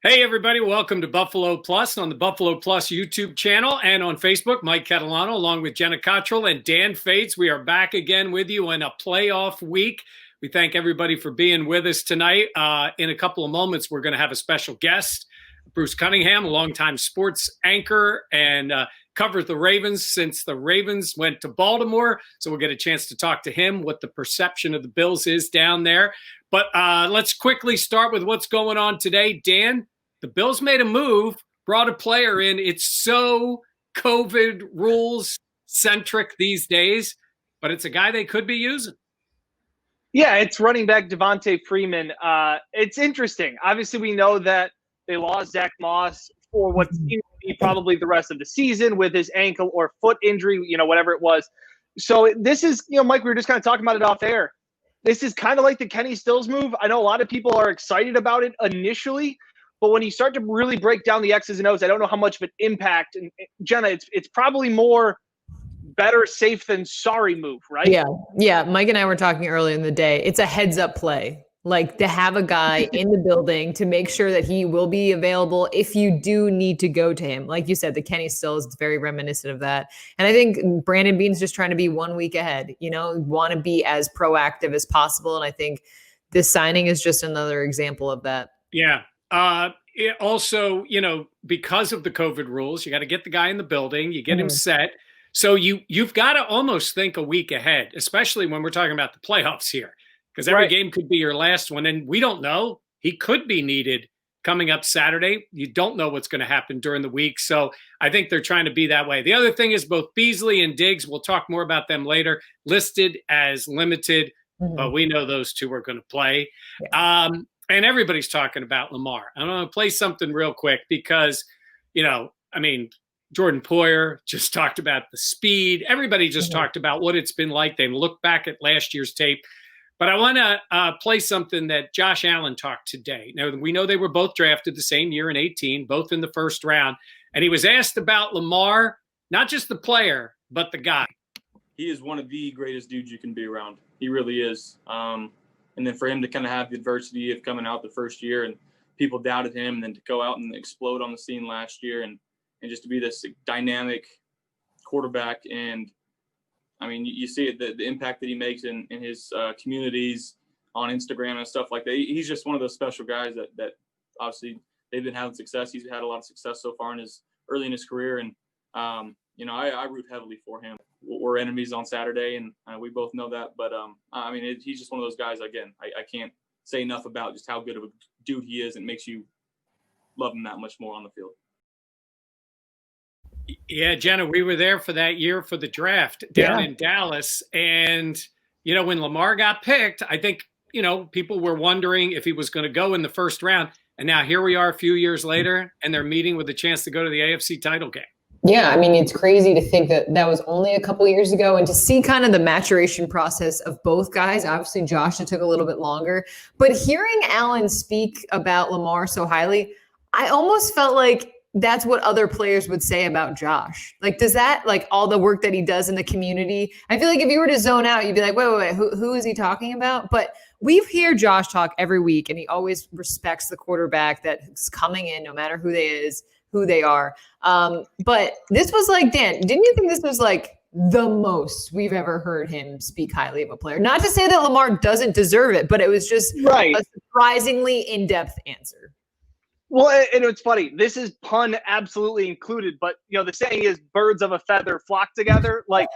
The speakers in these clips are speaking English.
Hey, everybody. Welcome to Buffalo Plus on the Buffalo Plus YouTube channel and on Facebook. Mike Catalana, along with Jenna, Cottrell, and Dan Fetes. We are back again with you in a playoff week. We thank everybody for being with us tonight. In a couple of moments, we're going to have a special guest, Bruce Cunningham, a longtime sports anchor and covers the Ravens since the Ravens went to Baltimore. So we'll get a chance to talk to him, what the perception of the Bills is down there. But let's quickly start with what's going on today. Dan, the Bills made a move, brought a player in. It's so COVID rules centric these days, but it's a guy they could be using. Yeah, it's running back Devonta Freeman. It's interesting. Obviously, we know that they lost Zach Moss for what seems to be probably the rest of the season with his ankle or foot injury, whatever it was. So this is, Mike, we were just kind of talking about it off air. This is kind of like the Kenny Stills move. I know a lot of people are excited about it initially, but when you start to really break down the X's and O's, I don't know how much of an impact. And Jenna, it's probably more better safe than sorry move, right? Yeah. Mike and I were talking earlier in the day. It's a heads up play, like to have a guy in the building to make sure that he will be available if you do need to go to him. Like you said, the Kenny Stills is very reminiscent of that. And I think Brandon Beane's just trying to be 1 week ahead, want to be as proactive as possible. And I think this signing is just another example of that. Yeah. It also, because of the COVID rules, you got to get the guy in the building, you get him set. So you've got to almost think a week ahead, especially when we're talking about the playoffs here, because every game could be your last one. And we don't know. He could be needed coming up Saturday. You don't know what's going to happen during the week. So I think they're trying to be that way. The other thing is both Beasley and Diggs, we'll talk more about them later, listed as limited, but we know those two are going to play. Yeah. And everybody's talking about Lamar. I'm going to play something real quick because, Jordan Poyer just talked about the speed. Everybody just talked about what it's been like. They look back at last year's tape. But I want to play something that Josh Allen talked today. Now, we know they were both drafted the same year in 2018, both in the first round. And he was asked about Lamar, not just the player, but the guy. He is one of the greatest dudes you can be around. He really is. And then for him to kind of have the adversity of coming out the first year and people doubted him, and then to go out and explode on the scene last year and just to be this dynamic quarterback. And you see it, the impact that he makes in his communities on Instagram and stuff like that. He's just one of those special guys that obviously they've been having success. He's had a lot of success so far early in his career. And, I root heavily for him. We're enemies on Saturday, and we both know that. But, he's just one of those guys, again, I can't say enough about just how good of a dude he is. And makes you love him that much more on the field. Yeah, Jenna, we were there for that year for the draft down in Dallas. And, when Lamar got picked, I think, people were wondering if he was going to go in the first round. And now here we are a few years later, and they're meeting with a chance to go to the AFC title game. Yeah, it's crazy to think that was only a couple years ago, and to see kind of the maturation process of both guys. Obviously, Josh, it took a little bit longer. But hearing Allen speak about Lamar so highly, I almost felt like that's what other players would say about Josh. Like, does that, like all the work that he does in the community, I feel like if you were to zone out, you'd be like, wait, who is he talking about? But we hear Josh talk every week, and he always respects the quarterback that's coming in, no matter who they are. But this was like, Dan, didn't you think this was like the most we've ever heard him speak highly of a player? Not to say that Lamar doesn't deserve it, but it was just a surprisingly in-depth answer. Well, and it's funny. This is pun absolutely included, but the saying is birds of a feather flock together. Like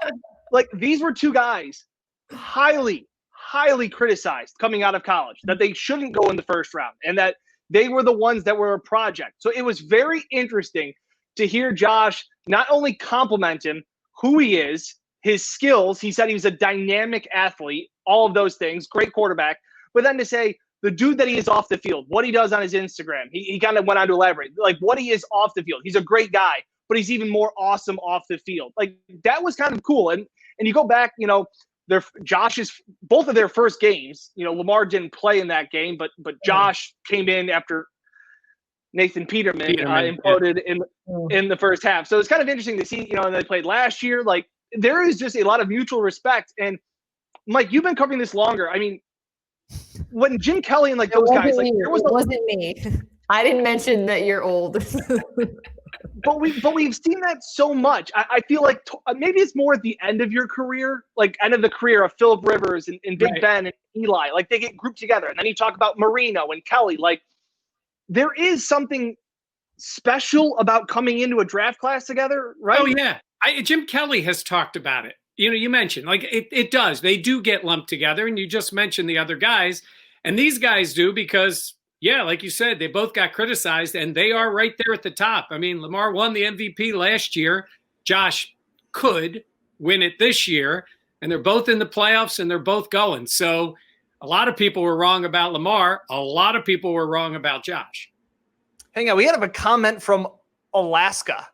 these were two guys highly, highly criticized coming out of college that they shouldn't go in the first round, and that they were the ones that were a project. So it was very interesting to hear Josh not only compliment him, who he is, his skills. He said he was a dynamic athlete, all of those things, great quarterback, but then to say the dude that he is off the field, what he does on his Instagram. He kind of went on to elaborate, like what he is off the field. He's a great guy, but he's even more awesome off the field. Like that was kind of cool. And you go back, both of their first games, Lamar didn't play in that game, but Josh came in after Nathan Peterman imploded in the first half. So it's kind of interesting to see, and they played last year. Like there is just a lot of mutual respect. And Mike, you've been covering this longer. When Jim Kelly and those guys, it wasn't me. I didn't mention that you're old. But we've seen that so much. I feel like maybe it's more at the end of your career, like end of the career of Phillip Rivers and Big Right. Ben and Eli. Like they get grouped together, and then you talk about Marino and Kelly. Like there is something special about coming into a draft class together, right? Oh yeah, Jim Kelly has talked about it. You mentioned like it does. They do get lumped together, and you just mentioned the other guys, and these guys do because like you said, they both got criticized, and they are right there at the top. I mean, Lamar won the MVP last year. Josh could win it this year, and they're both in the playoffs, and they're both going. So a lot of people were wrong about Lamar. A lot of people were wrong about Josh. Hang on, we have a comment from Alaska.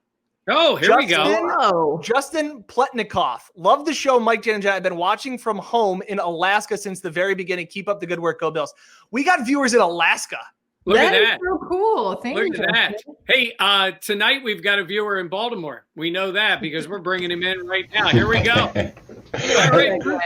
Oh, here we go. Oh. Justin Pletnikoff. Love the show, Mike, Jen, and Jen. I've been watching from home in Alaska since the very beginning. Keep up the good work. Go Bills. We got viewers in Alaska. Look at That is that. so cool. Thank you. Look at that. Hey, tonight we've got a viewer in Baltimore. We know that because we're bringing him in right now. Here we go. All right, Bruce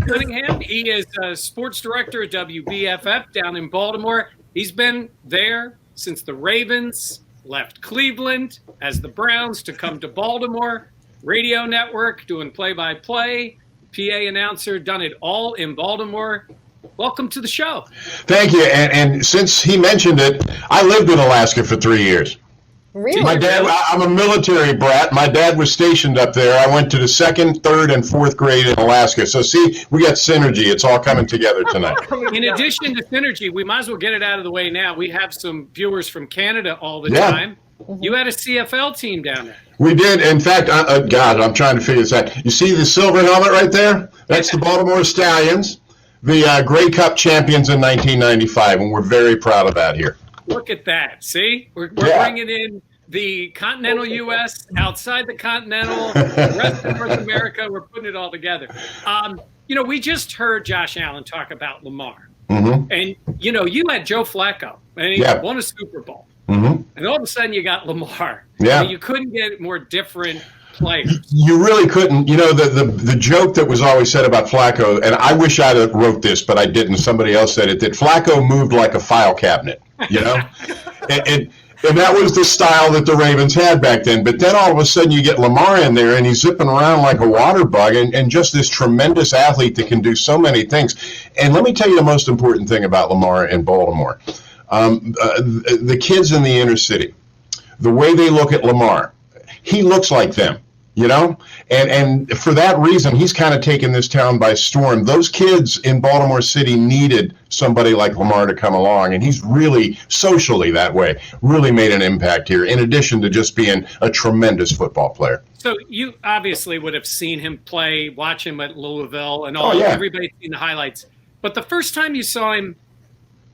Cunningham. He is sports director at WBFF down in Baltimore. He's been there since the Ravens left Cleveland as the Browns to come to Baltimore. Radio network, doing play-by-play. PA announcer, done it all in Baltimore. Welcome to the show. Thank you. And since he mentioned it, I lived in Alaska for 3 years. Really? My dad, I'm a military brat. My dad was stationed up there. I went to the 2nd, 3rd, and 4th grade in Alaska. So see, we got synergy. It's all coming together tonight. In addition to synergy, we might as well get it out of the way now. We have some viewers from Canada all the Yeah. time. You had a CFL team down there. We did. In fact, God, I'm trying to figure this out. You see the silver helmet right there? That's the Baltimore Stallions, the Grey Cup champions in 1995, and we're very proud of that here. Look at that. See? We're Yeah. bringing in the continental U.S., outside the continental, the rest of North America. We're putting it all together. We just heard Josh Allen talk about Lamar. Mm-hmm. And, you had Joe Flacco, and he Yeah. won a Super Bowl. Mm-hmm. And all of a sudden you got Lamar. Yeah. I mean, you couldn't get more different players. You really couldn't. The joke that was always said about Flacco, and I wish I'd have wrote this, but I didn't. Somebody else said it, that Flacco moved like a file cabinet, and that was the style that the Ravens had back then. But then all of a sudden you get Lamar in there, and he's zipping around like a water bug, and just this tremendous athlete that can do so many things. And let me tell you the most important thing about Lamar in Baltimore. The kids in the inner city, the way they look at Lamar, he looks like them, and for that reason, he's kind of taken this town by storm. Those kids in Baltimore City needed somebody like Lamar to come along, and he's really socially that way, really made an impact here, in addition to just being a tremendous football player. So you obviously would have seen him play, watch him at Louisville and all. Oh, yeah. Everybody's seen the highlights. But the first time you saw him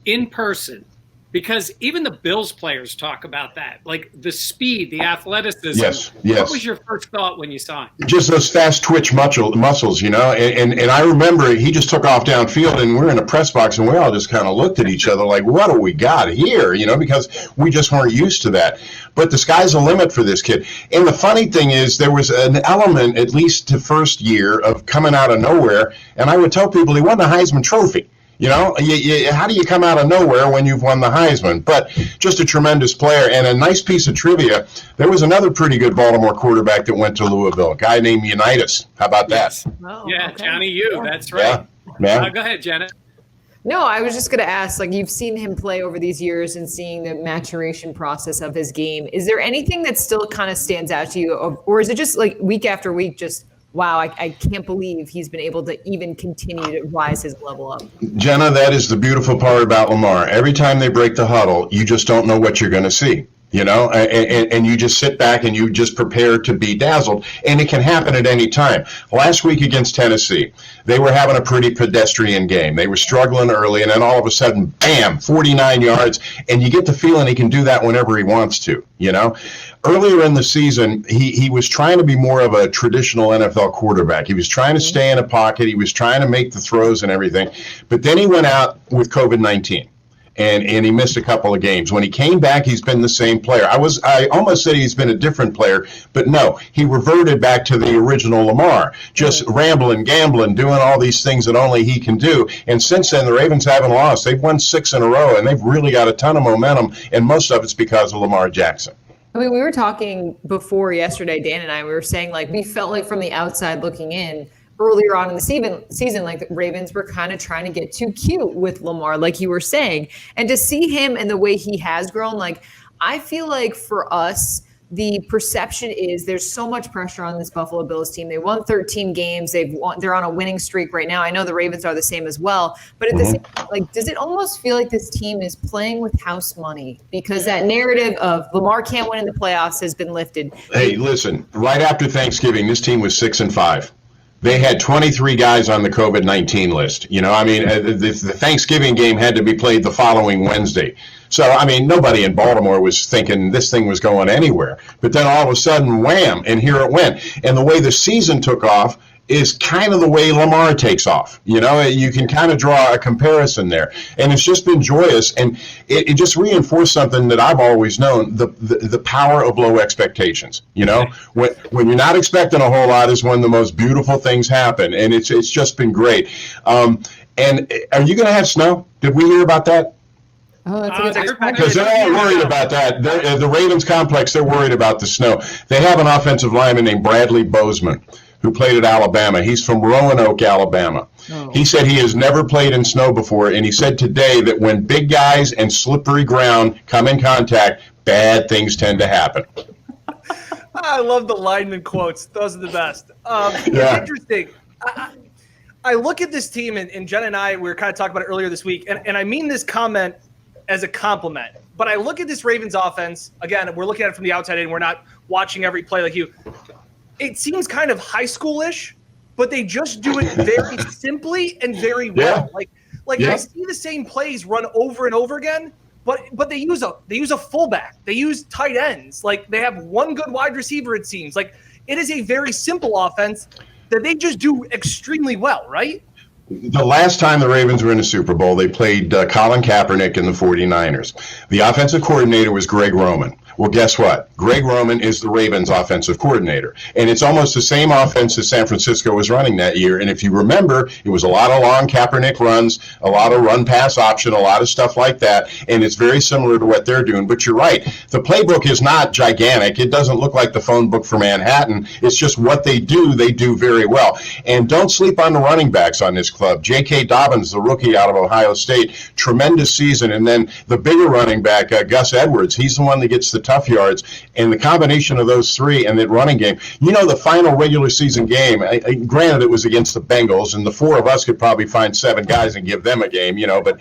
in person, because even the Bills players talk about that, like the speed, the athleticism. Yes. What was your first thought when you saw him? Just those fast twitch muscles, and I remember he just took off downfield, and we're in a press box, and we all just kind of looked at each other like, what do we got here, because we just weren't used to that. But the sky's the limit for this kid. And the funny thing is, there was an element, at least the first year, of coming out of nowhere, and I would tell people he won the Heisman Trophy. How do you come out of nowhere when you've won the Heisman? But just a tremendous player. And a nice piece of trivia, there was another pretty good Baltimore quarterback that went to Louisville, a guy named Unitas. How about that? Oh, Yeah, okay. Johnny U. That's right. Yeah. Go ahead, Jenna. No, I was just going to ask, you've seen him play over these years and seeing the maturation process of his game. Is there anything that still kind of stands out to you? Or is it just like week after week, just, wow, I can't believe he's been able to even continue to rise his level up? Jenna, that is the beautiful part about Lamar. Every time they break the huddle, you just don't know what you're going to see. And you just sit back and you just prepare to be dazzled. And it can happen at any time. Last week against Tennessee, they were having a pretty pedestrian game. They were struggling early, and then all of a sudden, bam, 49 yards. And you get the feeling he can do that whenever he wants to, Earlier in the season, he was trying to be more of a traditional NFL quarterback. He was trying to stay in a pocket. He was trying to make the throws and everything. But then he went out with COVID-19. and he missed a couple of games. When he came back, he's been the same player. I almost said he's been a different player, but no, he reverted back to the original Lamar, just rambling, gambling, doing all these things that only he can do. And since then, the Ravens haven't lost. They've won 6 in a row, and they've really got a ton of momentum, and most of it's because of Lamar Jackson. I mean, we were talking before yesterday, Dan and I, we were saying, like, we felt like from the outside looking in, earlier on in the season, like the Ravens were kind of trying to get too cute with Lamar, like you were saying. And to see him and the way he has grown, like, I feel like for us, the perception is there's so much pressure on this Buffalo Bills team. They won 13 games. They're on a winning streak right now. I know the Ravens are the same as well. But at the same time, like, does it almost feel like this team is playing with house money? Because that narrative of Lamar can't win in the playoffs has been lifted. Hey, listen, right after Thanksgiving, this team was 6-5. They had 23 guys on the COVID-19 list. You know, I mean, the Thanksgiving game had to be played the following Wednesday. So, I mean, nobody in Baltimore was thinking this thing was going anywhere. But then all of a sudden, wham, and here it went. And the way the season took off is kind of the way Lamar takes off. You know, you can kind of draw a comparison there. And it's just been joyous. And it just reinforced something that I've always known, the power of low expectations. You know, when you're not expecting a whole lot is when the most beautiful things happen. And it's just been great. And are you going to have snow? Did we hear about that? Oh, that's a good question. Because they're all worried about that. The Ravens complex, they're worried about the snow. They have an offensive lineman named Bradley Bozeman, who played at Alabama. He's from Roanoke, Alabama. Oh. He said he has never played in snow before, and he said today that when big guys and slippery ground come in contact, bad things tend to happen. I love the lineman quotes. Those are the best. It's interesting. I look at this team, and Jenna and I, we were kind of talking about it earlier this week, and I mean this comment as a compliment. But I look at this Ravens offense, again, we're looking at it from the outside in, we're not watching every play like you. It seems kind of high schoolish, but they just do it very simply and very well. Like I see the same plays run over and over again, but they use a fullback. They use tight ends. Like, they have one good wide receiver, it seems. Like, it is a very simple offense that they just do extremely well, right? The last time the Ravens were in the Super Bowl, they played Colin Kaepernick and the 49ers. The offensive coordinator was Greg Roman. Well, guess what? Greg Roman is the Ravens offensive coordinator. And it's almost the same offense that San Francisco was running that year. And if you remember, it was a lot of long Kaepernick runs, a lot of run-pass option, a lot of stuff like that. And it's very similar to what they're doing. But you're right. The playbook is not gigantic. It doesn't look like the phone book for Manhattan. It's just what they do very well. And don't sleep on the running backs on this club. J.K. Dobbins, the rookie out of Ohio State, tremendous season. And then the bigger running back, Gus Edwards, he's the one that gets the tough yards, and the combination of those three and that running game. You know, the final regular season game, granted it was against the Bengals, and the four of us could probably find 7 guys and give them a game, you know, but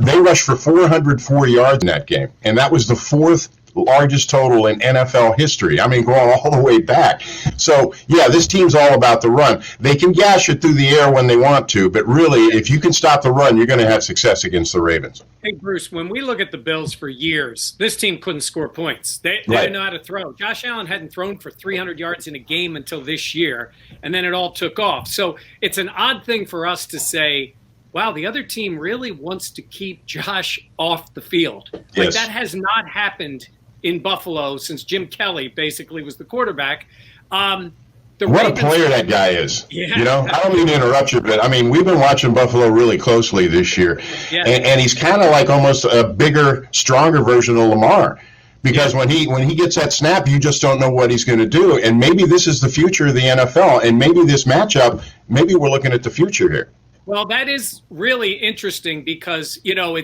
they rushed for 404 yards in that game, and that was the 4th largest total in NFL history. I mean, going all the way back. So, yeah, this team's all about the run. They can gash it through the air when they want to, but really, if you can stop the run, you're going to have success against the Ravens. Hey, Bruce, when we look at the Bills for years, this team couldn't score points. They didn't know how to throw. Josh Allen hadn't thrown for 300 yards in a game until this year, and then it all took off. So it's an odd thing for us to say, wow, the other team really wants to keep Josh off the field. Yes. Like, that has not happened in Buffalo since Jim Kelly basically was the quarterback. What a player that guy is. Yeah. You know, I don't mean to interrupt you, but I mean, we've been watching Buffalo really closely this year. Yeah. And he's kind of like almost a bigger, stronger version of Lamar. Because when he gets that snap, you just don't know what he's going to do. And maybe this is the future of the NFL. And maybe this matchup, maybe we're looking at the future here. Well, that is really interesting because, you know,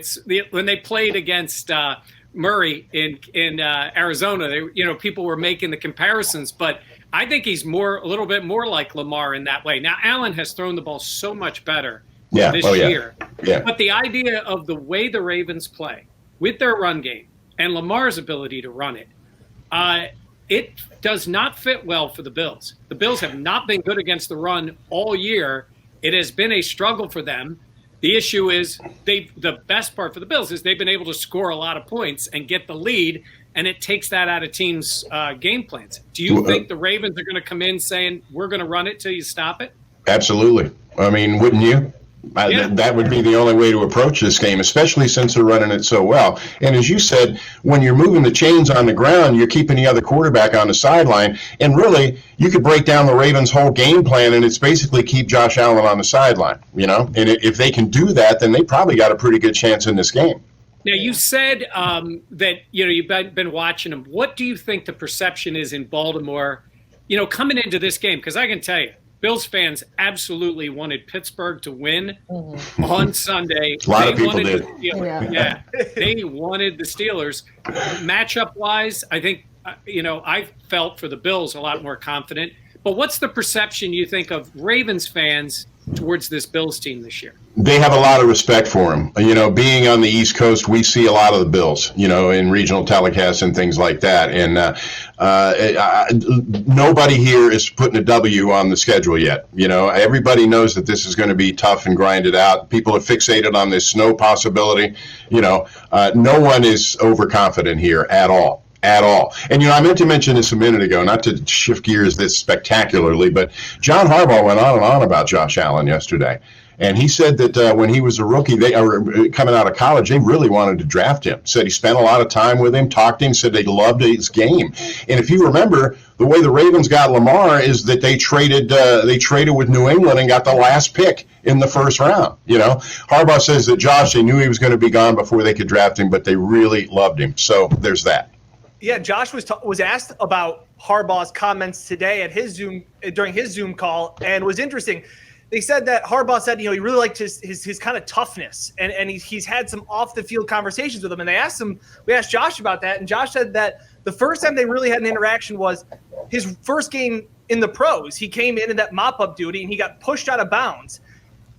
when they played against Murray in Arizona, people were making the comparisons, but I think he's a little bit more like Lamar in that way. Now, Allen has thrown the ball so much better this year. Yeah. But the idea of the way the Ravens play with their run game and Lamar's ability to run it does not fit well for the Bills. The Bills have not been good against the run all year. It has been a struggle for them. The issue is the best part for the Bills is they've been able to score a lot of points and get the lead, and it takes that out of teams' game plans. Do you think the Ravens are going to come in saying, we're going to run it till you stop it? Absolutely. I mean, wouldn't you? That would be the only way to approach this game, especially since they're running it so well. And as you said, when you're moving the chains on the ground, you're keeping the other quarterback on the sideline. And really, you could break down the Ravens' whole game plan, and it's basically keep Josh Allen on the sideline, you know? And if they can do that, then they probably got a pretty good chance in this game. Now, you said that, you've been watching them. What do you think the perception is in Baltimore, coming into this game? Because I can tell you, Bills fans absolutely wanted Pittsburgh to win on Sunday. A lot of people did. They wanted the Steelers. Matchup-wise, I think, I felt for the Bills a lot more confident. But what's the perception, you think, of Ravens fans towards this Bills team this year? They have a lot of respect for them. Being on the East Coast, we see a lot of the Bills, in regional telecasts and things like that. And nobody here is putting a W on the schedule yet. Everybody knows that this is going to be tough and grinded out. People are fixated on this snow possibility. No one is overconfident here at all. At all. And, I meant to mention this a minute ago, not to shift gears this spectacularly, but John Harbaugh went on and on about Josh Allen yesterday. And he said that when he was a rookie, coming out of college, they really wanted to draft him. Said he spent a lot of time with him, talked to him, said they loved his game. And if you remember, the way the Ravens got Lamar is that they traded with New England and got the last pick in the first round. Harbaugh says that Josh, they knew he was going to be gone before they could draft him, but they really loved him. So there's that. Yeah, Josh was asked about Harbaugh's comments today at during his Zoom call, and was interesting. They said that Harbaugh said, he really liked his kind of toughness, and he's had some off the field conversations with him. And we asked Josh about that, and Josh said that the first time they really had an interaction was his first game in the pros. He came in that mop-up duty, and he got pushed out of bounds,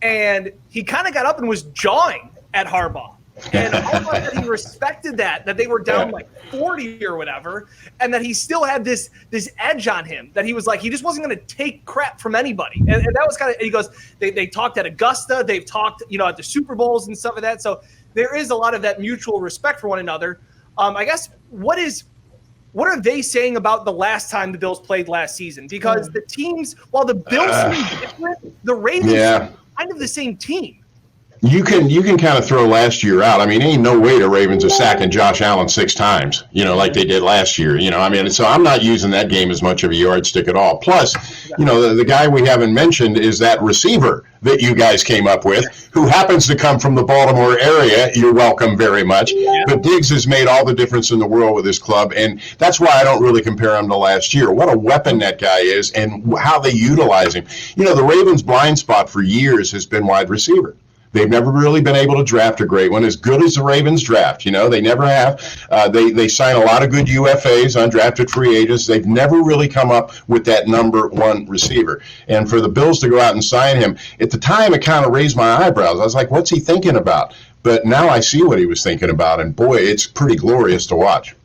and he kind of got up and was jawing at Harbaugh. And Harbaugh said he respected that they were down like 40 or whatever, and that he still had this edge on him, that he was like, he just wasn't going to take crap from anybody. And that was kind of, he goes, they talked at Augusta, they've talked, at the Super Bowls and stuff like that. So there is a lot of that mutual respect for one another. I guess, what are they saying about the last time the Bills played last season? Because the teams, while the Bills seem different, the Ravens are kind of the same team. You can kind of throw last year out. I mean, ain't no way the Ravens are sacking Josh Allen 6 times, like they did last year. So I'm not using that game as much of a yardstick at all. Plus, the guy we haven't mentioned is that receiver that you guys came up with, who happens to come from the Baltimore area. You're welcome very much. Yeah. But Diggs has made all the difference in the world with this club, and that's why I don't really compare him to last year. What a weapon that guy is, and how they utilize him. The Ravens' blind spot for years has been wide receiver. They've never really been able to draft a great one as good as the Ravens draft. They never have. They sign a lot of good UFAs, undrafted free agents. They've never really come up with that number one receiver. And for the Bills to go out and sign him, at the time, it kind of raised my eyebrows. I was like, what's he thinking about? But now I see what he was thinking about. And boy, it's pretty glorious to watch.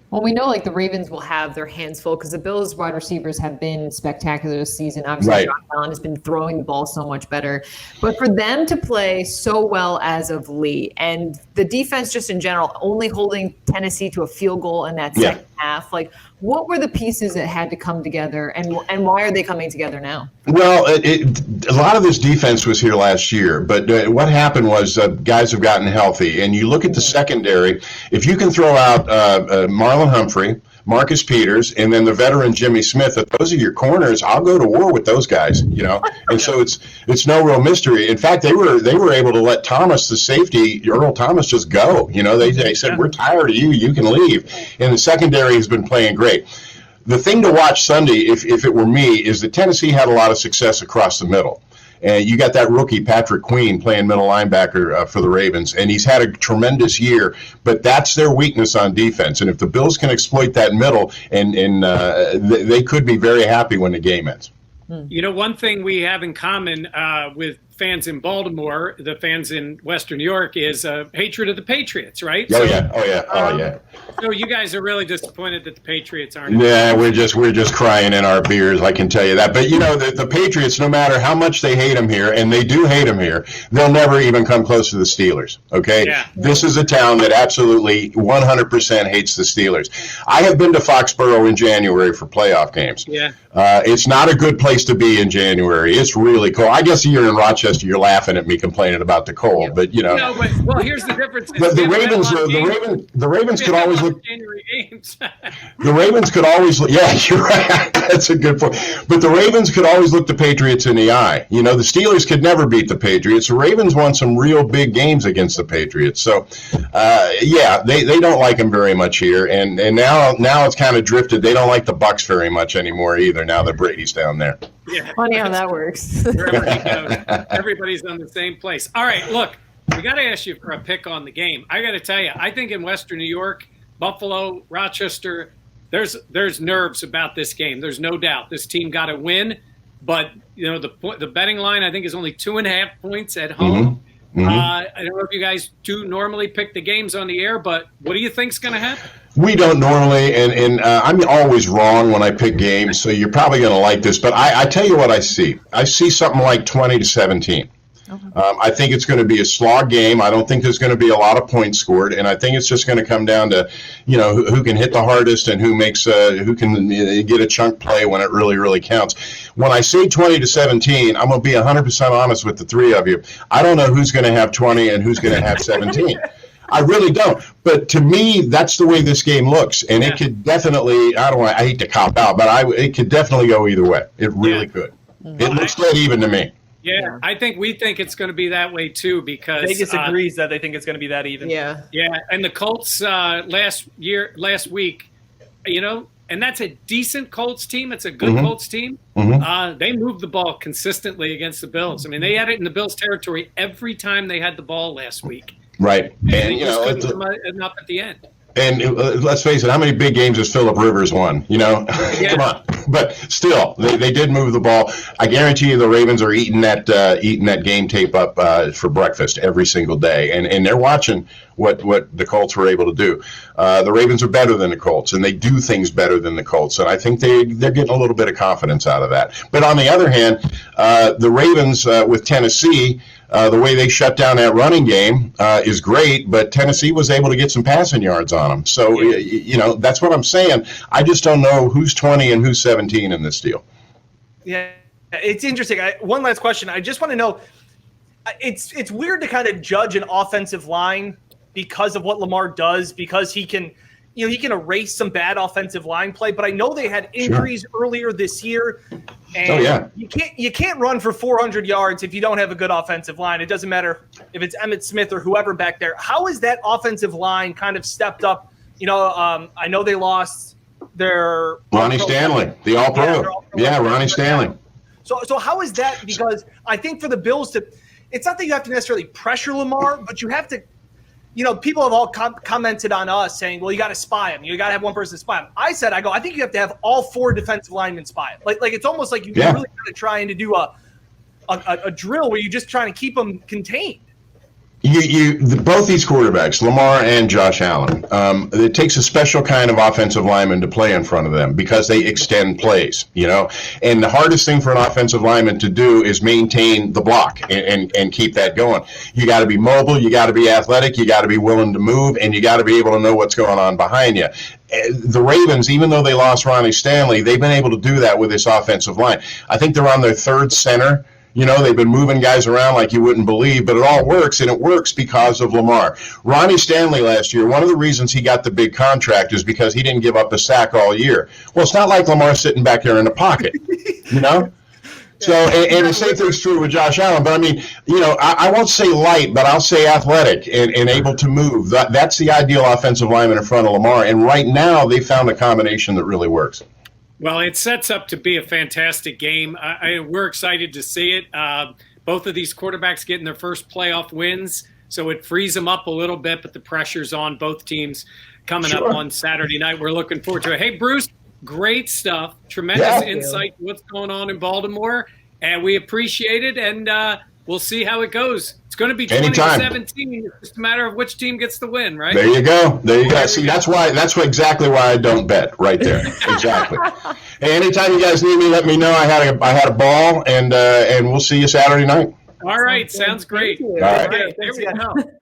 Well, we know the Ravens will have their hands full because the Bills wide receivers have been spectacular this season. Obviously, Josh Allen has been throwing the ball so much better. But for them to play so well as of late, and the defense just in general only holding Tennessee to a field goal in that second half, what were the pieces that had to come together, and why are they coming together now? Well, a lot of this defense was here last year, but what happened was guys have gotten healthy, and you look at the secondary. If you can throw out Marlon Humphrey, Marcus Peters, and then the veteran Jimmy Smith, if those are your corners, I'll go to war with those guys, And so it's no real mystery. In fact, they were able to let Thomas, the safety, Earl Thomas, just go. They said, we're tired of you. You can leave. And the secondary has been playing great. The thing to watch Sunday, if it were me, is that Tennessee had a lot of success across the middle. And you got that rookie, Patrick Queen, playing middle linebacker for the Ravens. And he's had a tremendous year, but that's their weakness on defense. And if the Bills can exploit that middle, and they could be very happy when the game ends. One thing we have in common with fans in Baltimore, the fans in Western New York, is hatred of the Patriots, right? Oh yeah. So you guys are really disappointed that the Patriots aren't. Yeah, we're just crying in our beers, I can tell you that. But the Patriots, no matter how much they hate them here, and they do hate them here, they'll never even come close to the Steelers. Okay, This is a town that absolutely 100% hates the Steelers. I have been to Foxborough in January for playoff games. Yeah, it's not a good place to be in January. It's really cold. I guess you're in Rochester Rochester, you're laughing at me complaining about the cold, but No, but well, here's the difference. the Ravens could always look. January games. The Ravens could always look. Yeah, you're right. That's a good point. But the Ravens could always look the Patriots in the eye. The Steelers could never beat the Patriots. The Ravens won some real big games against the Patriots. So, they don't like them very much here, and now it's kind of drifted. They don't like the Bucs very much anymore either. Now that Brady's down there. Yeah, Funny how that works. wherever he goes, everybody's on the same place. All right, look, we got to ask you for a pick on the game. I got to tell you, I think in Western New York, Buffalo, Rochester, there's nerves about this game. There's no doubt this team got to win, but the betting line I think is only 2.5 points at home. Mm-hmm. I don't know if you guys do normally pick the games on the air, but what do you think's going to happen? We don't normally, and I'm always wrong when I pick games, so you're probably going to like this. But I tell you what I see. I see something like 20-17. Okay. I think it's going to be a slog game. I don't think there's going to be a lot of points scored, and I think it's just going to come down to, who can hit the hardest and who can get a chunk play when it really, really counts. When I say 20-17, I'm going to be 100% honest with the three of you. I don't know who's going to have 20 and who's going to have 17. I really don't. But to me, that's the way this game looks. And it could definitely, I hate to cop out, but it could definitely go either way. It really could. It looks dead even to me. Yeah, I think we think it's going to be that way too because Vegas agrees that they think it's going to be that even. Yeah, and the Colts last week, and that's a decent Colts team. It's a good Colts team. Mm-hmm. They moved the ball consistently against the Bills. I mean, they had it in the Bills' territory every time they had the ball last week. Right, and they just couldn't come up at the end. And let's face it, how many big games has Phillip Rivers won? Come on. But still, they did move the ball. I guarantee you the Ravens are eating that game tape up for breakfast every single day. And they're watching what the Colts were able to do. The Ravens are better than the Colts, and they do things better than the Colts. And I think they're getting a little bit of confidence out of that. But on the other hand, the Ravens with Tennessee, the way they shut down that running game is great, but Tennessee was able to get some passing yards on them. So, that's what I'm saying. I just don't know who's 20 and who's 17 in this deal. Yeah, it's interesting. One last question. I just want to know, it's weird to kind of judge an offensive line because of what Lamar does, because he can erase some bad offensive line play, but I know they had injuries earlier this year. And you can't run for 400 yards if you don't have a good offensive line. It doesn't matter if it's Emmitt Smith or whoever back there. How has that offensive line kind of stepped up? I know they lost their Ronnie Stanley, the All-Pro. Yeah, Ronnie Stanley. So how is that? Because I think for the Bills it's not that you have to necessarily pressure Lamar, but you have to. People have all commented on us saying, well, you got to spy him. You got to have one person spy him. I think you have to have all 4 defensive linemen spy him. Like it's almost like you're really kind of trying to do a drill where you're just trying to keep them contained. Both these quarterbacks, Lamar and Josh Allen, it takes a special kind of offensive lineman to play in front of them because they extend plays, and the hardest thing for an offensive lineman to do is maintain the block and keep that going. You got to be mobile, you got to be athletic, you got to be willing to move, and you got to be able to know what's going on behind you. The Ravens, even though they lost Ronnie Stanley, they've been able to do that with this offensive line. I think they're on their 3rd center. They've been moving guys around like you wouldn't believe, but it all works, and it works because of Lamar. Ronnie Stanley last year, one of the reasons he got the big contract is because he didn't give up a sack all year. Well, it's not like Lamar's sitting back there in the pocket, So, and the same thing's true with Josh Allen. But, I mean, I won't say light, but I'll say athletic and able to move. That's the ideal offensive lineman in front of Lamar, and right now they found a combination that really works. Well, it sets up to be a fantastic game. We're excited to see it. Both of these quarterbacks getting their first playoff wins, so it frees them up a little bit, but the pressure's on both teams coming up on Saturday night. We're looking forward to it. Hey, Bruce, great stuff. Tremendous insight to what's going on in Baltimore, and we appreciate it, and we'll see how it goes. It's going to be 20-17. It's just a matter of which team gets the win, right? There you go. See, that's exactly why I don't bet right there. Exactly. Hey, anytime you guys need me, let me know. I had a ball, and we'll see you Saturday night. All right, sounds great. All right. There we go.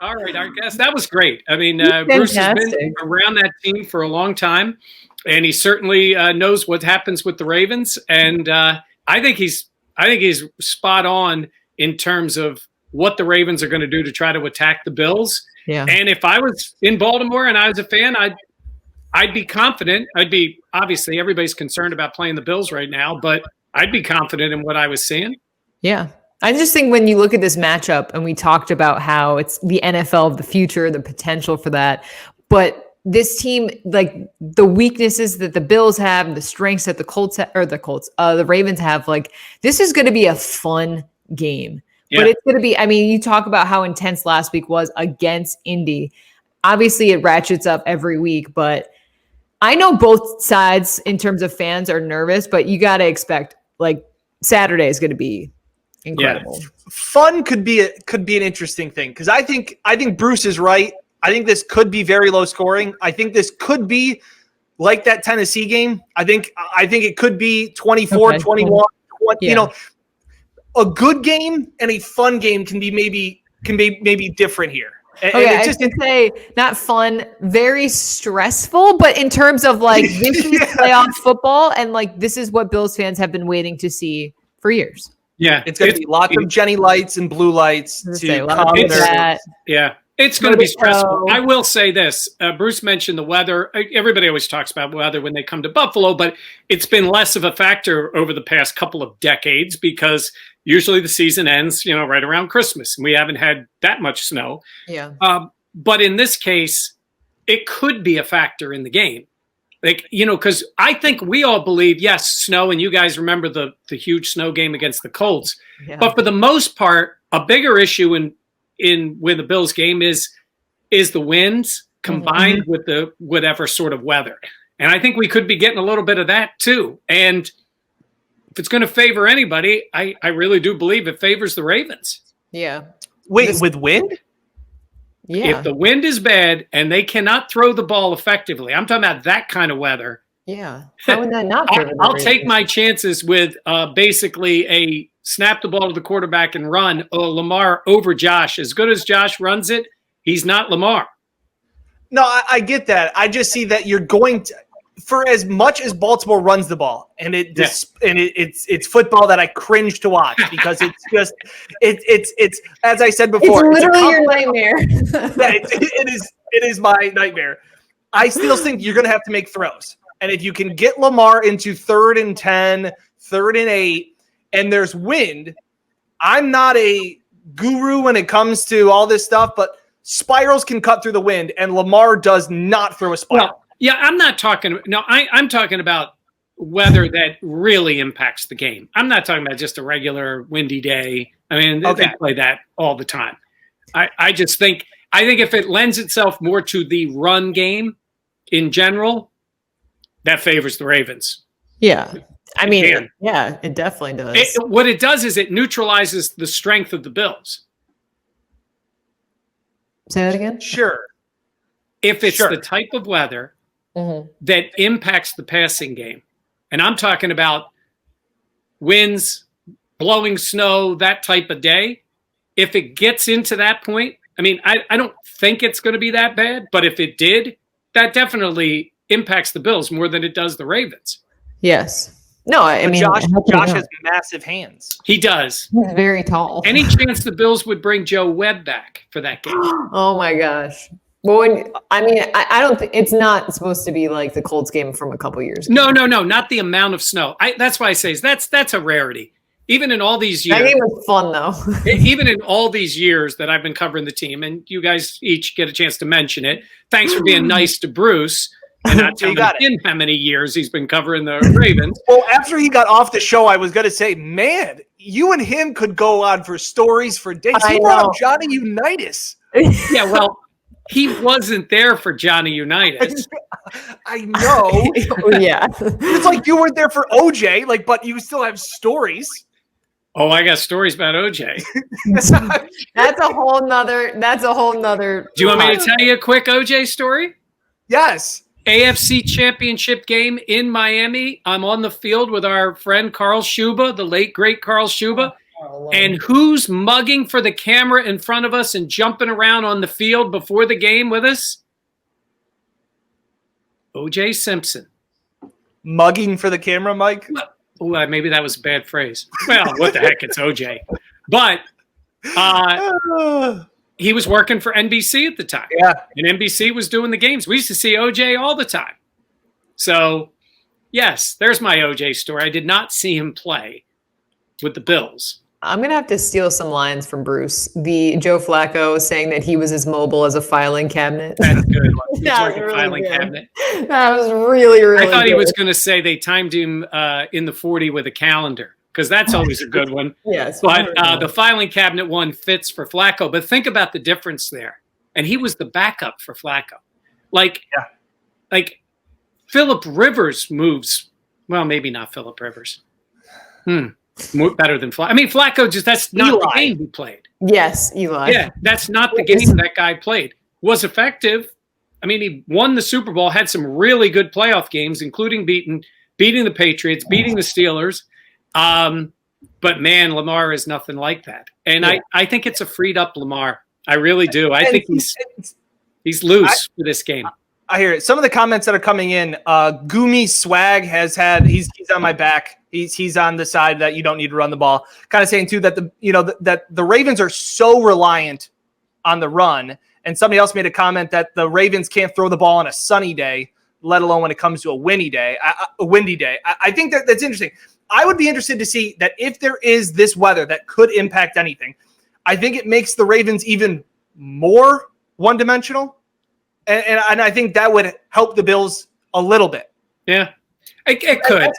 All right, our guest. That was great. I mean, Bruce has been around that team for a long time, and he certainly knows what happens with the Ravens. And I think he's spot on in terms of what the Ravens are going to do to try to attack the Bills. Yeah. And if I was in Baltimore and I was a fan, I'd be confident. Obviously everybody's concerned about playing the Bills right now, but I'd be confident in what I was seeing. Yeah. I just think when you look at this matchup, and we talked about how it's the NFL of the future, the potential for that, but this team, like the weaknesses that the Bills have, and the strengths that the Ravens have, like this is going to be a fun game. Yeah. But it's going to be, I mean, you talk about how intense last week was against Indy. Obviously it ratchets up every week, but I know both sides in terms of fans are nervous, but you got to expect like Saturday is going to be incredible. Yeah. Fun could be an interesting thing, because I think Bruce is right. I think this could be very low scoring. I think this could be like that Tennessee game. I think it could be 24, 21, 20, yeah. You know, a good game and a fun game can be maybe different here. Okay, I just say not fun, very stressful, but in terms of like this is playoff football, and like this is what Bills fans have been waiting to see for years. Yeah, it's going to be lots of Jenny lights and blue lights to calm that. Yeah, it's going to be stressful. I will say this. Bruce mentioned the weather. Everybody always talks about weather when they come to Buffalo, but it's been less of a factor over the past couple of decades because usually the season ends, right around Christmas, and we haven't had that much snow. Yeah. But in this case, it could be a factor in the game. Like, because I think we all believe, yes, snow, and you guys remember the huge snow game against the Colts. Yeah. But for the most part, a bigger issue in with the Bills game is the winds combined with the whatever sort of weather. And I think we could be getting a little bit of that too. And if it's going to favor anybody, I really do believe it favors the Ravens. Yeah. Wait, with wind? Yeah. If the wind is bad and they cannot throw the ball effectively, I'm talking about that kind of weather. Yeah. How would that not? I'll take my chances with basically a snap the ball to the quarterback and run Lamar over Josh. As good as Josh runs it, he's not Lamar. No, I get that. I just see that you're going to, for as much as Baltimore runs the ball, and it's football that I cringe to watch because it's just it's as I said before, it's literally your nightmare. it is my nightmare. I still think you're going to have to make throws, and if you can get Lamar into 3rd and 10, 3rd and 8, and there's wind, I'm not a guru when it comes to all this stuff, but spirals can cut through the wind, and Lamar does not throw a spiral. Well, yeah, I'm not talking. No, I'm talking about weather that really impacts the game. I'm not talking about just a regular windy day. I mean, they play that all the time. I just think if it lends itself more to the run game in general, that favors the Ravens. Yeah. I mean, yeah, it definitely does. What it does is it neutralizes the strength of the Bills. Say that again? Sure. If it's the type of weather that impacts the passing game. And I'm talking about winds, blowing snow, that type of day. If it gets into that point, I mean, I don't think it's going to be that bad, but if it did, that definitely impacts the Bills more than it does the Ravens. Yes. No, I mean, Josh has massive hands. He does. He's very tall. Any chance the Bills would bring Joe Webb back for that game? Oh my gosh. Well, I don't think it's not supposed to be like the Colts game from a couple years ago. No, not the amount of snow. That's why I say that's a rarity. Even in all these years. That game was fun though. Even in all these years that I've been covering the team, and you guys each get a chance to mention it. Thanks for being nice to Bruce and not telling him how many years he's been covering the Ravens. Well, after he got off the show, I was going to say, man, you and him could go on for stories for days. He brought up Johnny Unitas. Yeah, well, he wasn't there for Johnny Unitas. I know. Yeah. It's like you weren't there for OJ, but you still have stories. Oh, I got stories about OJ. That's a whole nother. Do you want me to tell you a quick OJ story? Yes. AFC Championship game in Miami. I'm on the field with our friend Carl Schuba, the late, great Carl Schuba. And who's mugging for the camera in front of us and jumping around on the field before the game with us? O.J. Simpson. Mugging for the camera, Mike? Well, maybe that was a bad phrase. Well, what the heck? It's O.J. But he was working for NBC at the time. Yeah. And NBC was doing the games. We used to see OJ all the time. So, yes, there's my OJ story. I did not see him play with the Bills. I'm going to have to steal some lines from Bruce. The Joe Flacco saying that he was as mobile as a filing cabinet. That's good. That was Like a really filing good. cabinet. That was really, really I thought good. he was going to say they timed him in the 40 with a calendar, because that's always a good one. Yes. But the filing cabinet one fits for Flacco. But think about the difference there. And he was the backup for Flacco. Like Phillip Rivers moves. Well, maybe not Phillip Rivers. More better than Flacco. I mean, Flacco that's not the game he played. Yes, Eli. Yeah, that's not the game that guy played. Was effective. I mean, he won the Super Bowl, had some really good playoff games, including beating the Patriots, beating the Steelers. But man, Lamar is nothing like that. And I think it's a freed up Lamar. I really do. I think he's loose for this game. I hear it. Some of the comments that are coming in, Gumi Swag he's on my back. He's on the side that you don't need to run the ball. Kind of saying too that that the Ravens are so reliant on the run. And somebody else made a comment that the Ravens can't throw the ball on a sunny day, let alone when it comes to a windy day. I think that's interesting. I would be interested to see that if there is this weather that could impact anything. I think it makes the Ravens even more one-dimensional. And I think that would help the Bills a little bit. Yeah, it could.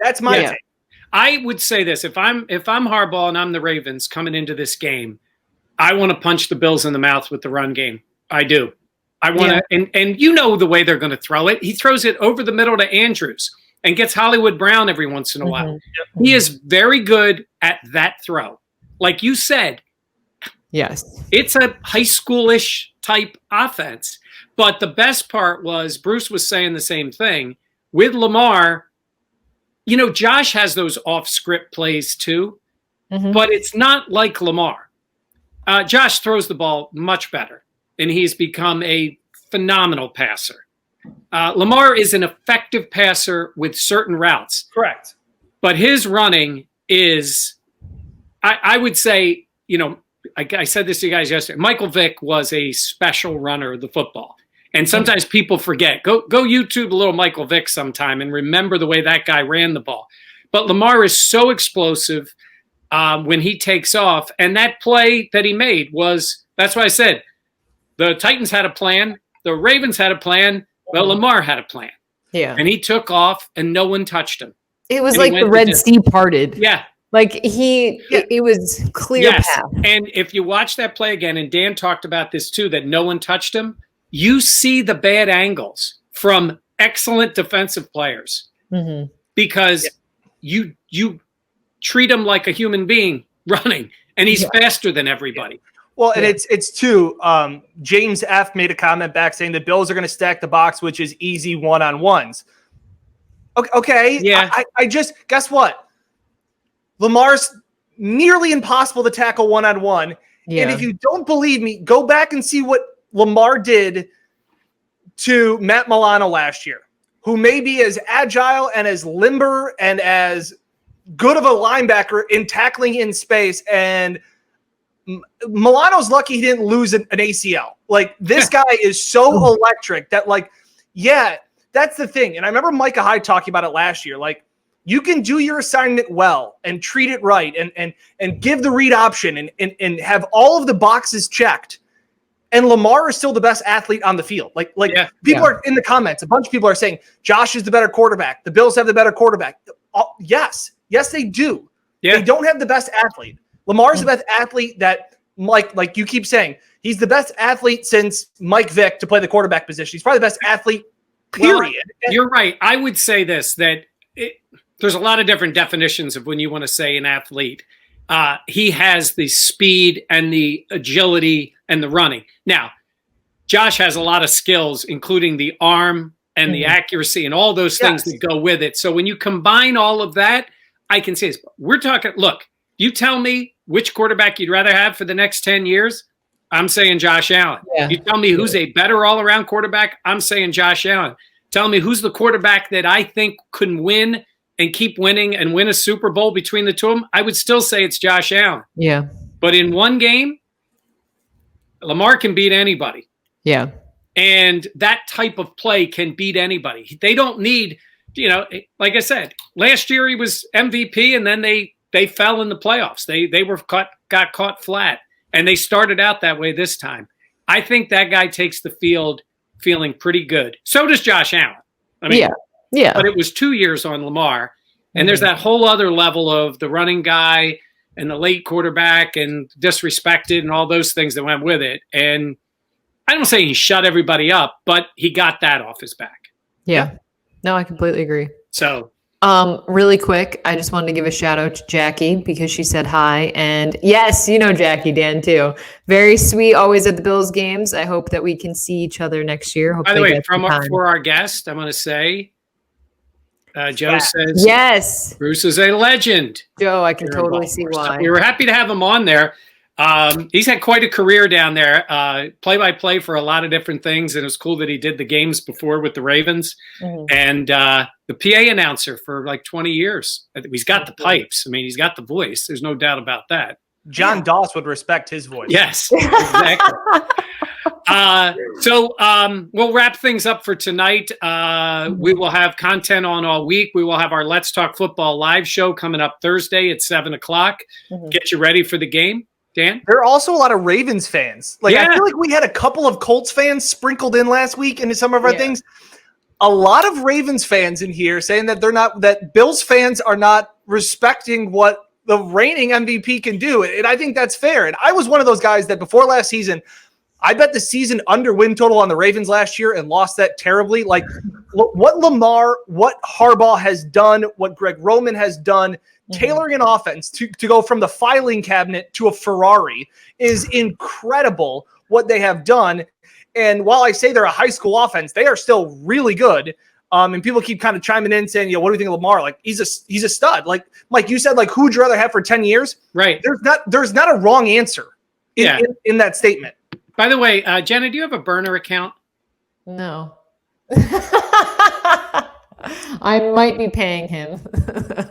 That's my take. I would say this: if I'm Harbaugh and I'm the Ravens coming into this game, I want to punch the Bills in the mouth with the run game. I do. I want to, and you know the way they're going to throw it. He throws it over the middle to Andrews and gets Hollywood Brown every once in a while. Mm-hmm. He is very good at that throw, like you said. Yes, it's a high schoolish type offense. But the best part was Bruce was saying the same thing with Lamar. You know, Josh has those off-script plays too, but it's not like Lamar. Josh throws the ball much better, and he's become a phenomenal passer. Lamar is an effective passer with certain routes. Correct. But his running is, I would say, you know, I said this to you guys yesterday, Michael Vick was a special runner of the football. And sometimes people forget. Go YouTube a little Michael Vick sometime and remember the way that guy ran the ball. But Lamar is so explosive when he takes off. And that play that he made that's why I said the Titans had a plan. The Ravens had a plan. Well, Lamar had a plan. Yeah. And he took off and no one touched him. It was like the Red Sea parted. Yeah. Like it was clear path. And if you watch that play again, and Dan talked about this too, that no one touched him, you see the bad angles from excellent defensive players because you treat him like a human being running, and he's faster than everybody. Well, and it's too. James F. made a comment back saying the Bills are going to stack the box, which is easy one-on-ones. Okay. Yeah. I just guess what? Lamar's nearly impossible to tackle one-on-one. Yeah. And if you don't believe me, go back and see what Lamar did to Matt Milano last year, who may be as agile and as limber and as good of a linebacker in tackling in space. And Milano's lucky he didn't lose an ACL. Like, this guy is so electric that, like, that's the thing. And I remember Micah Hyde talking about it last year. Like, you can do your assignment well and treat it right and give the read option and have all of the boxes checked. And Lamar is still the best athlete on the field. People are in the comments. A bunch of people are saying Josh is the better quarterback. The Bills have the better quarterback. Yes, they do. Yeah. They don't have the best athlete. Lamar's the best athlete that, like you keep saying, he's the best athlete since Mike Vick to play the quarterback position. He's probably the best athlete, period. Well, you're right. I would say this, that there's a lot of different definitions of when you want to say an athlete. He has the speed and the agility and the running. Now, Josh has a lot of skills, including the arm and the accuracy and all those things that go with it. So when you combine all of that, I can say this. We're talking, look, you tell me which quarterback you'd rather have for the next 10 years, I'm saying Josh Allen. Yeah. You tell me who's a better all-around quarterback, I'm saying Josh Allen. Tell me who's the quarterback that I think can win and keep winning and win a Super Bowl between the two of them, I would still say it's Josh Allen. Yeah. But in one game, Lamar can beat anybody. Yeah. And that type of play can beat anybody. They don't need, like I said, last year he was MVP, and then they fell in the playoffs. They got caught flat, and they started out that way this time. I think that guy takes the field feeling pretty good. So does Josh Allen. I mean, yeah. But it was 2 years on Lamar, and there's that whole other level of the running guy and the late quarterback and disrespected and all those things that went with it. And I don't say he shut everybody up, but he got that off his back. Yeah. No, I completely agree. So really quick, I just wanted to give a shout out to Jackie because she said hi. And yes, you know Jackie, Dan, too. Very sweet, always at the Bills games. I hope that we can see each other next year. By the way, for our guest, I'm going to say, Joe says, yes, Bruce is a legend. Joe, I can totally see why. So we were happy to have him on there. He's had quite a career down there, play-by-play for a lot of different things, and it was cool that he did the games before with the Ravens, and the PA announcer for like 20 years. He's got the pipes. I mean, he's got the voice. There's no doubt about that. John Doss would respect his voice. Yes, exactly. So we'll wrap things up for tonight. We will have content on all week. We will have our Let's Talk Football live show coming up Thursday at 7 o'clock. Get you ready for the game. Dan? There are also a lot of Ravens fans. I feel like we had a couple of Colts fans sprinkled in last week into some of our things. A lot of Ravens fans in here saying that that Bills fans are not respecting what the reigning MVP can do. And I think that's fair. And I was one of those guys that before last season, I bet the season under win total on the Ravens last year and lost that terribly. Like what Lamar, what Harbaugh has done, what Greg Roman has done, tailoring an offense to go from the filing cabinet to a Ferrari is incredible what they have done. And while I say they're a high school offense, they are still really good. And people keep kind of chiming in saying, what do you think of Lamar? Like he's a stud. Like Mike, you said, like who would you rather have for 10 years? Right. There's not a wrong answer in that statement. By the way, Jenna, do you have a burner account? No. I might be paying him.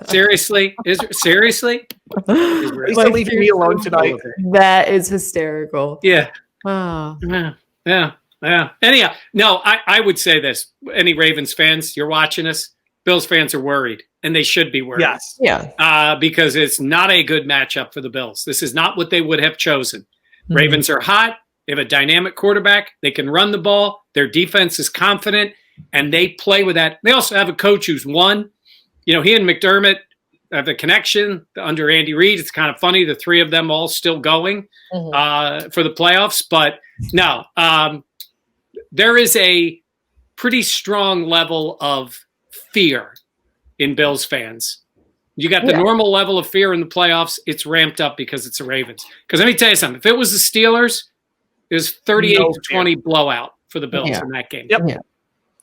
Seriously? Seriously? He's leaving me alone tonight. That is hysterical. Yeah. Oh. Yeah. Anyhow, no, I would say this. Any Ravens fans, you're watching us, Bills fans are worried, and they should be worried. Yes. Yeah. Because it's not a good matchup for the Bills. This is not what they would have chosen. Ravens are hot. They have a dynamic quarterback. They can run the ball. Their defense is confident, and they play with that. They also have a coach who's won. He and McDermott have the connection under Andy Reid. It's kind of funny, the three of them all still going for the playoffs. But no, there is a pretty strong level of fear in Bills fans. You got the normal level of fear in the playoffs. It's ramped up because it's the Ravens. Because let me tell you something. If it was the Steelers, it was 38-20 blowout for the Bills in that game. Yep. Yeah.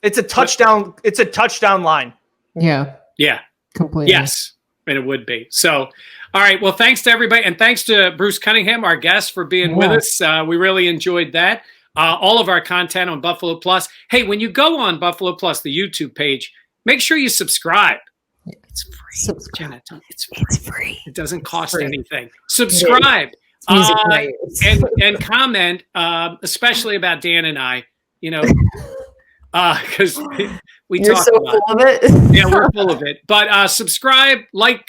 It's a touchdown. It's a touchdown line. Yeah. Yeah. Completely. Yes. And it would be. So, all right. Well, thanks to everybody. And thanks to Bruce Cunningham, our guest, for being with us. We really enjoyed that. All of our content on Buffalo Plus. Hey, when you go on Buffalo Plus, the YouTube page, make sure you subscribe. It's free. Jenna, it's free. It doesn't cost anything. Subscribe. And comment, especially about Dan and I, because we You're talk so about full of it. Yeah, we're full of it. But subscribe, like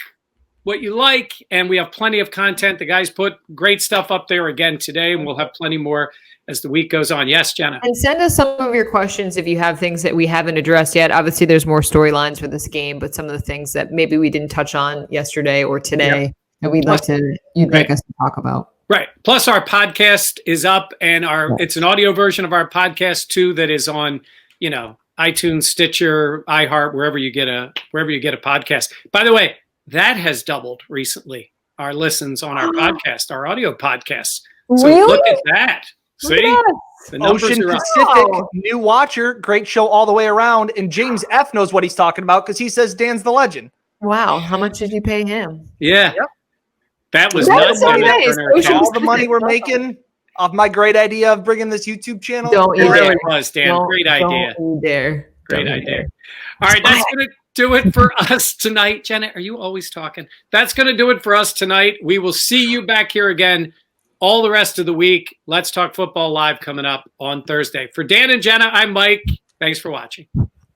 what you like, and we have plenty of content. The guys put great stuff up there again today, and we'll have plenty more as the week goes on. Yes, Jenna. And send us some of your questions if you have things that we haven't addressed yet. Obviously, there's more storylines for this game, but some of the things that maybe we didn't touch on yesterday or today that you'd like us to talk about. Right. Plus, our podcast is up, and it's an audio version of our podcast too that is on, iTunes, Stitcher, iHeart, wherever you get a podcast. By the way, that has doubled recently. Our listens on our podcast, our audio podcasts. So look at that. See, the Ocean Pacific, new watcher, great show all the way around. And James F knows what he's talking about because he says Dan's the legend. Wow, how much did you pay him? Yeah, that was nuts. So nice. All the money we're making off my great idea of bringing this YouTube channel. It really was, Dan. Great idea. Don't you dare. Great idea. All right, that's going to do it for us tonight. Jenna, are you always talking? That's going to do it for us tonight. We will see you back here again all the rest of the week. Let's Talk Football Live coming up on Thursday. For Dan and Jenna, I'm Mike. Thanks for watching.